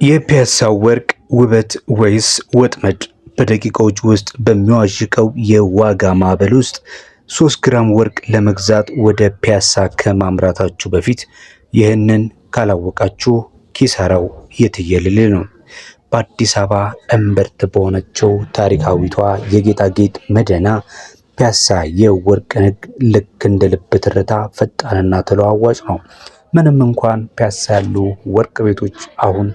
የፒያሳው ወርቅ ውበት ወይስ ወጥመድ? በደቂቃዎች ውስጥ በሚዋዥቀው የዋጋ ማዕበል ውስጥ 3 ግራም ወርቅ ለመግዛት ወደ ፒያሳ ከማምራታችሁ በፊት ይህንን ካላወቃችሁ ኪሳራው የትየለሌ ነው። በአዲስ አበባ እምብርት በሆነችው ታሪካዊቷ የጌጣጌጥ መዲና ፒያሳ የወርቅ ንግድ ልክ እንደ ልብ ትርታ ፈጣንና ተለዋዋጭ ነው። ምንም እንኳን ፒያሳ ያሉ ወርቅ ቤቶች አሁን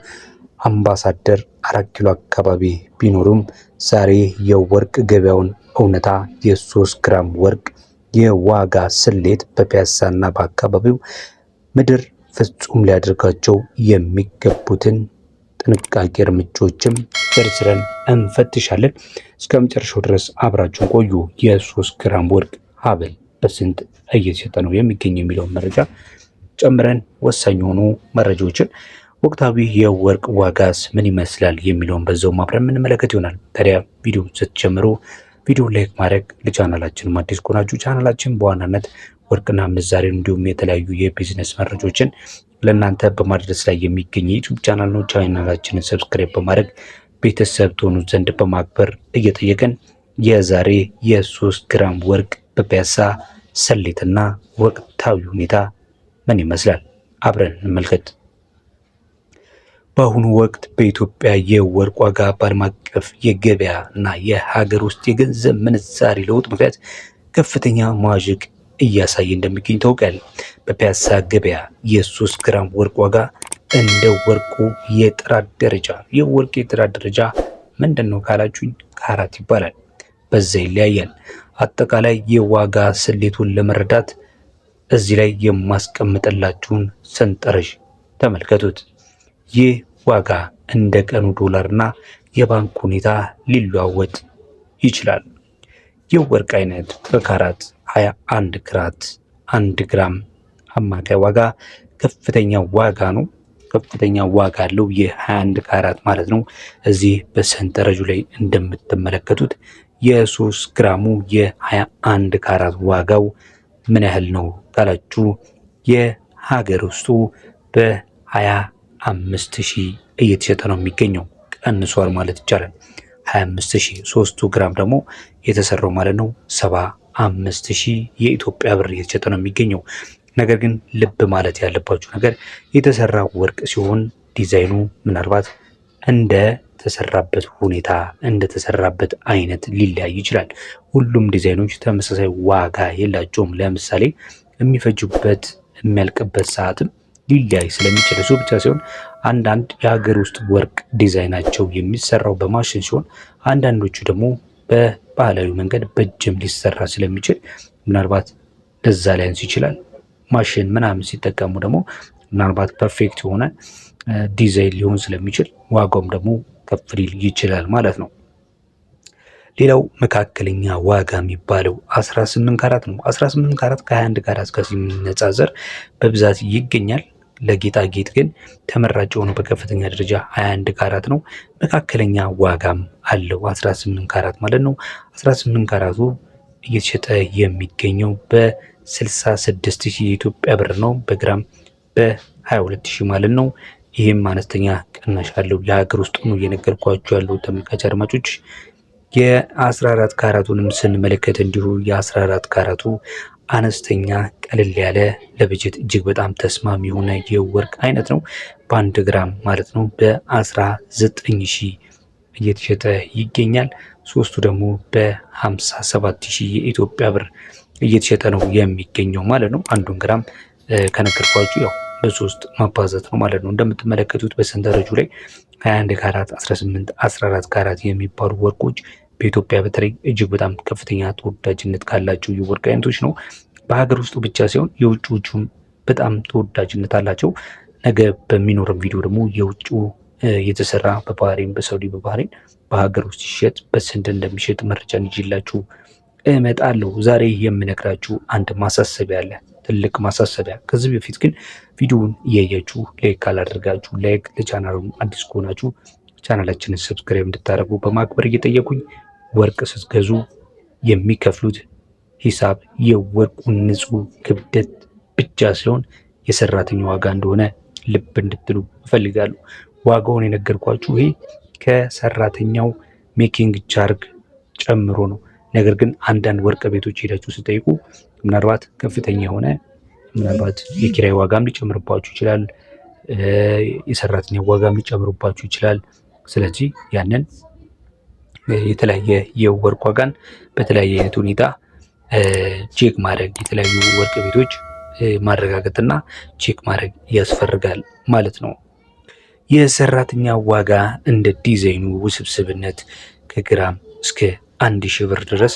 አምባሳደር 4 ኪሎ አካባቢ ቢኖሩም ዛሬ የወርቅ ገበያውን እውነታ የ3 ግራም ወርቅ የዋጋ ስሌት በፒያሳና በአካባቢው ምድር ፍጹም ሊያደርጋቸው የሚገቡትን ጥንቃቄ እርምጃዎችም ዘርዝረን እንፈትሻለን። እስከ መጨረሻው ድረስ አብራችሁን ቆዩ። የ3 ግራም ወርቅ ሀብል በስንት እየተሸጠ ነው የሚገኝ የሚለውን መረጃ ጨምረን ወሳኝ የሆኑ መረጃዎችን ወቅታዊ የወርቅ ዋጋስ ምን ይመስላል የሚለውን በዛው ማብረን የምንመለከት ይሆናል። ታዲያ ቪዲዮ ስትጀምሩ ቪዲዮ ላይክ ማድረግ፣ ለቻናላችን አዲስ ከሆናችሁ ቻናላችን በዋናነት ወርቅና ምንዛሬን እንዲሁም የተለያዩ የቢዝነስ መረጃዎችን ለእናንተ በማድረስ ላይ የሚገኝ ዩቲዩብ ቻናል ነው። ቻናላችንን ሰብስክራይብ በማድረግ ቤተሰብ ትሆኑ ዘንድ በማክበር እየጠየቀን የዛሬ የ3 ግራም ወርቅ በፒያሳ ሰሌትና ወቅታዊ ሁኔታ ምን ይመስላል አብረን እንመልከት። በአሁኑ ወቅት በኢትዮጵያ የወርቅ ዋጋ በዓለም አቀፍ የገበያ እና የሀገር ውስጥ የገንዘብ ምንዛሪ ለውጥ ምክንያት ከፍተኛ መዋዠቅ እያሳየ እንደሚገኝ ታውቃል። በፒያሳ ገበያ የ3 ግራም ወርቅ ዋጋ እንደ ወርቁ የጥራት ደረጃ የወርቅ የጥራት ደረጃ ምንድን ነው ካላችሁኝ ካራት ይባላል። በዛ ይለያያል። አጠቃላይ የዋጋ ስሌቱን ለመረዳት እዚህ ላይ የማስቀምጥላችሁን ሰንጠረዥ ተመልከቱት። ይህ ዋጋ እንደ ቀኑ ዶላርና የባንክ ሁኔታ ሊለዋወጥ ይችላል። የወርቅ አይነት በካራት 21 ክራት 1 ግራም አማካይ ዋጋ ከፍተኛ ዋጋ ነው። ከፍተኛ ዋጋ አለው የ21 ካራት ማለት ነው። እዚህ በሰንጠረዡ ላይ እንደምትመለከቱት የ3 ግራሙ የ21 ካራት ዋጋው ምን ያህል ነው ካላችሁ የሀገር ውስጡ በ25,000 እየተሸጠ ነው የሚገኘው። ቀንሷል ማለት ይቻላል። 25,000 3 ግራም ደግሞ የተሰራው ማለት ነው 75,000 የኢትዮጵያ ብር እየተሸጠ ነው የሚገኘው። ነገር ግን ልብ ማለት ያለባችሁ ነገር የተሰራ ወርቅ ሲሆን ዲዛይኑ ምናልባት እንደ ተሰራበት ሁኔታ እንደ ተሰራበት አይነት ሊለያይ ይችላል። ሁሉም ዲዛይኖች ተመሳሳይ ዋጋ የላቸውም። ለምሳሌ የሚፈጁበት የሚያልቅበት ሰዓትም ሊለያይ ስለሚችል እሱ ብቻ ሲሆን አንዳንድ የሀገር ውስጥ ወርቅ ዲዛይናቸው የሚሰራው በማሽን ሲሆን አንዳንዶቹ ደግሞ በባህላዊ መንገድ በእጅም ሊሰራ ስለሚችል ምናልባት ለዛ ሊያንስ ይችላል። ማሽን ምናምን ሲጠቀሙ ደግሞ ምናልባት ፐርፌክት የሆነ ዲዛይን ሊሆን ስለሚችል ዋጋውም ደግሞ ከፍ ሊል ይችላል ማለት ነው። ሌላው መካከለኛ ዋጋ የሚባለው 18 ካራት ነው። 18 ካራት ከ21 ካራት ጋር ሲነጻጸር በብዛት ይገኛል። ለጌጣጌጥ ግን ተመራጭ የሆነው በከፍተኛ ደረጃ 21 ካራት ነው። መካከለኛ ዋጋም አለው 18 ካራት ማለት ነው። 18 ካራቱ እየተሸጠ የሚገኘው በ66,000 የኢትዮጵያ ብር ነው። በግራም በ22,000 ማለት ነው። ይህም አነስተኛ ቅናሽ አለው። የሀገር ውስጥ ነው እየነገርኳቸው ያለው ተመልካች አድማጮች። የ14 ካራቱንም ስንመለከት እንዲሁ የ14 ካራቱ አነስተኛ ቀለል ያለ ለበጀት እጅግ በጣም ተስማሚ የሆነ የወርቅ አይነት ነው። በ1 ግራም ማለት ነው በ19,000 እየተሸጠ ይገኛል። ሶስቱ ደግሞ በ57,000 የኢትዮጵያ ብር እየተሸጠ ነው የሚገኘው ማለት ነው። 1 ግራም ከነገርኳችሁ ያው በ3 ማባዛት ነው ማለት ነው። እንደምትመለከቱት በሰንጠረዡ ላይ 21 ካራት 18 14 ካራት የሚባሉ ወርቆች በኢትዮጵያ በተለይ እጅግ በጣም ከፍተኛ ተወዳጅነት ካላቸው የወርቅ አይነቶች ነው። በሀገር ውስጡ ብቻ ሲሆን የውጭዎቹም በጣም ተወዳጅነት አላቸው። ነገ በሚኖርም ቪዲዮ ደግሞ የውጭ የተሰራ በባህሬን በሳውዲ በባህሬን በሀገር ውስጥ ሲሸጥ በስንት እንደሚሸጥ መረጃን ይዤላችሁ እመጣለሁ። ዛሬ የምነግራችሁ አንድ ማሳሰቢያ አለ፣ ትልቅ ማሳሰቢያ። ከዚህ በፊት ግን ቪዲዮውን እያያችሁ ላይክ ካላደርጋችሁ ላይክ፣ ለቻናሉ አዲስ ከሆናችሁ ቻናላችንን ሰብስክራይብ እንድታደርጉ በማክበር እየጠየቁኝ ወርቅ ስትገዙ የሚከፍሉት ሂሳብ የወርቁን ንጹህ ክብደት ብቻ ሲሆን የሰራተኛ ዋጋ እንደሆነ ልብ እንድትሉ እፈልጋለሁ። ዋጋውን የነገርኳችሁ ይሄ ከሰራተኛው ሜኪንግ ቻርግ ጨምሮ ነው። ነገር ግን አንዳንድ ወርቅ ቤቶች ሄዳችሁ ስጠይቁ ምናልባት ከፍተኛ የሆነ ምናልባት የኪራይ ዋጋም ሊጨምርባችሁ ይችላል፣ የሰራተኛ ዋጋም ሊጨምርባችሁ ይችላል። ስለዚህ ያንን የተለያየ የወርቅ ዋጋን በተለያየ አይነት ሁኔታ ቼክ ማድረግ የተለያዩ ወርቅ ቤቶች ማረጋገጥና ቼክ ማድረግ ያስፈልጋል ማለት ነው። የሰራተኛ ዋጋ እንደ ዲዛይኑ ውስብስብነት ከግራም እስከ 1000 ብር ድረስ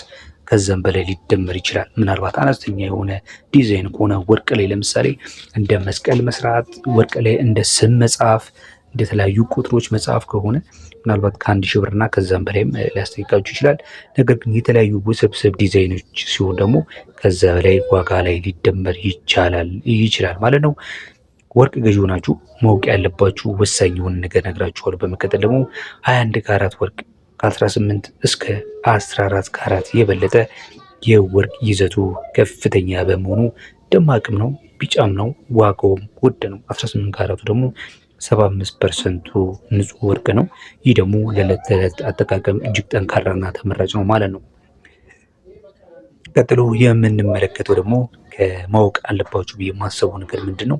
ከዛም በላይ ሊደመር ይችላል። ምናልባት አነስተኛ የሆነ ዲዛይን ከሆነ ወርቅ ላይ ለምሳሌ እንደ መስቀል መስራት፣ ወርቅ ላይ እንደ ስም መጻፍ፣ እንደተለያዩ ቁጥሮች መጻፍ ከሆነ ምናልባት ከ1000 ብር እና ከዛም በላይም ሊያስጠይቃችሁ ይችላል። ነገር ግን የተለያዩ ውስብስብ ዲዛይኖች ሲሆን ደግሞ ከዛ በላይ ዋጋ ላይ ሊደመር ይችላል ማለት ነው። ወርቅ ገዢ ሆናችሁ ማወቅ ያለባችሁ ወሳኝ የሆነ ነገር ነግራችኋለሁ። በመቀጠል ደግሞ 21 ካራት ወርቅ ከ18 እስከ 14 ካራት የበለጠ የወርቅ ይዘቱ ከፍተኛ በመሆኑ ደማቅም ነው፣ ቢጫም ነው፣ ዋጋውም ውድ ነው። 18 ካራቱ ደግሞ 75% ንጹህ ወርቅ ነው። ይህ ደግሞ ለዕለት ተዕለት አጠቃቀም እጅግ ጠንካራና ተመራጭ ነው ማለት ነው። ቀጥሎ የምንመለከተው ደግሞ ከማወቅ አለባችሁ ብዬ የማስበው ነገር ምንድን ነው?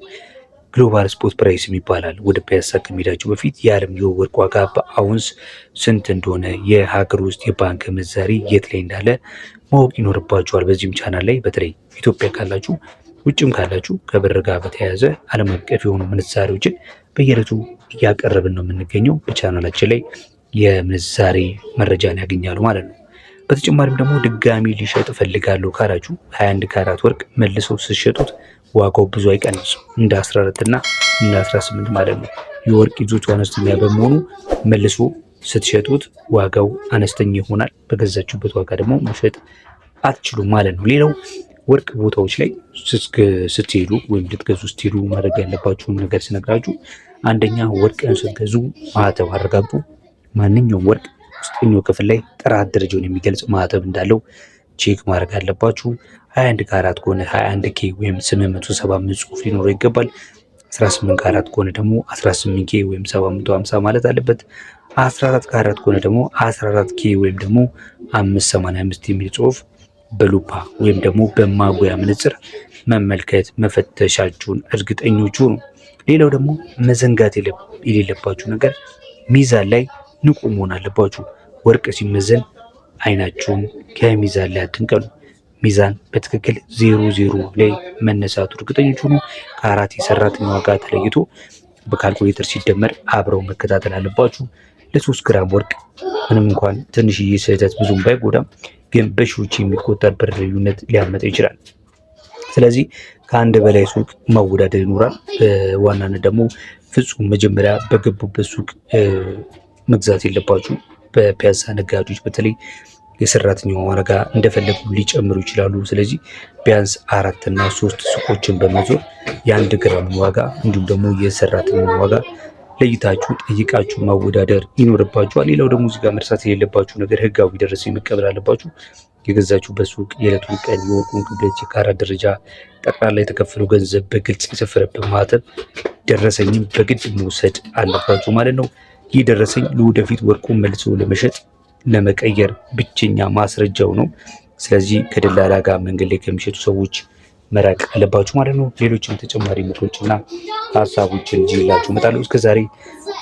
ግሎባል ስፖት ፕራይስ ይባላል። ወደ ፒያሳ ከመሄዳችሁ በፊት የዓለም የወርቅ ዋጋ በአውንስ ስንት እንደሆነ የሀገር ውስጥ የባንክ ምንዛሪ የት ላይ እንዳለ ማወቅ ይኖርባችኋል። በዚህም ቻናል ላይ በተለይ ኢትዮጵያ ካላችሁ ውጭም ካላችሁ ከብር ጋር በተያያዘ ዓለም አቀፍ የሆኑ ምንዛሪዎችን በየዕለቱ እያቀረብን ነው የምንገኘው። በቻናላችን ላይ የምንዛሬ መረጃን ያገኛሉ ማለት ነው። በተጨማሪም ደግሞ ድጋሚ ሊሸጥ እፈልጋለሁ ካላችሁ 21 ካራት ወርቅ መልሰው ስትሸጡት ዋጋው ብዙ አይቀንስም፣ እንደ 14 እና እንደ 18 ማለት ነው። የወርቅ ይዞቱ አነስተኛ በመሆኑ መልሶ ስትሸጡት ዋጋው አነስተኛ ይሆናል። በገዛችሁበት ዋጋ ደግሞ መሸጥ አትችሉም ማለት ነው። ሌላው ወርቅ ቦታዎች ላይ ስትሄዱ ወይም ልትገዙ ስትሄዱ ማድረግ ያለባችሁን ነገር ስነግራችሁ፣ አንደኛ ወርቅን ስትገዙ ማህተብ አረጋግጡ። ማንኛውም ወርቅ ውስጠኛው ክፍል ላይ ጥራት ደረጃውን የሚገልጽ ማህተብ እንዳለው ቼክ ማድረግ አለባችሁ። 21 ካራት ከሆነ 21 ኬ ወይም 875 ጽሑፍ ሊኖረው ይገባል። 18 ካራት ከሆነ ደግሞ 18 ኬ ወይም 750 ማለት አለበት። 14 ካራት ከሆነ ደግሞ 14 ኬ ወይም ደግሞ 585 የሚል ጽሑፍ በሉፓ ወይም ደግሞ በማጉያ መነጽር መመልከት መፈተሻችሁን እርግጠኞቹ ነው። ሌላው ደግሞ መዘንጋት የሌለባችሁ ነገር ሚዛን ላይ ንቁ መሆን አለባችሁ። ወርቅ ሲመዘን አይናችሁን ከሚዛን ላይ አትንቀሉ። ሚዛን በትክክል 00 ላይ መነሳቱ እርግጠኞች ሁኑ። ከአራት የሰራተኛ ዋጋ ተለይቶ በካልኩሌተር ሲደመር አብረው መከታተል አለባችሁ። ለ3 ግራም ወርቅ ምንም እንኳን ትንሽዬ ስህተት ብዙም ባይጎዳም ግን በሺዎች የሚቆጠር ብር ልዩነት ሊያመጣ ይችላል። ስለዚህ ከአንድ በላይ ሱቅ ማወዳደር ይኖራል። በዋናነት ደግሞ ፍጹም መጀመሪያ በገቡበት ሱቅ መግዛት የለባችሁ። በፒያሳ ነጋዴዎች በተለይ የሰራተኛው ዋጋ እንደፈለጉ ሊጨምሩ ይችላሉ። ስለዚህ ቢያንስ 4 እና 3 ሱቆችን በመዞር የ1 ግራም ዋጋ እንዲሁም ደግሞ የሰራተኛውን ዋጋ ለይታችሁ ጠይቃችሁ ማወዳደር ይኖርባችኋል። ሌላው ደግሞ እዚህ ጋር መርሳት የሌለባችሁ ነገር ህጋዊ ደረሰኝ መቀበል አለባችሁ። የገዛችሁበት ሱቅ የዕለቱን ቀን፣ የወርቁን ክብደት፣ የካራት ደረጃ፣ ጠቅላላ የተከፈለው ገንዘብ በግልጽ የሰፈረበት ማህተም ደረሰኝም በግድ መውሰድ አለባችሁ ማለት ነው። ይህ ደረሰኝ ለወደፊት ወርቁን መልሶ ለመሸጥ ለመቀየር ብቸኛ ማስረጃው ነው። ስለዚህ ከደላላ ጋር መንገድ ላይ ከሚሸጡ ሰዎች መራቅ አለባችሁ ማለት ነው። ሌሎችም ተጨማሪ ምክሮችና ሀሳቦችን ይዤላችሁ እመጣለሁ። እስከዛሬ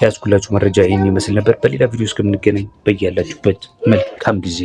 ያዝኩላችሁ መረጃ ይህን ይመስል ነበር። በሌላ ቪዲዮ እስከምንገናኝ በያላችሁበት መልካም ጊዜ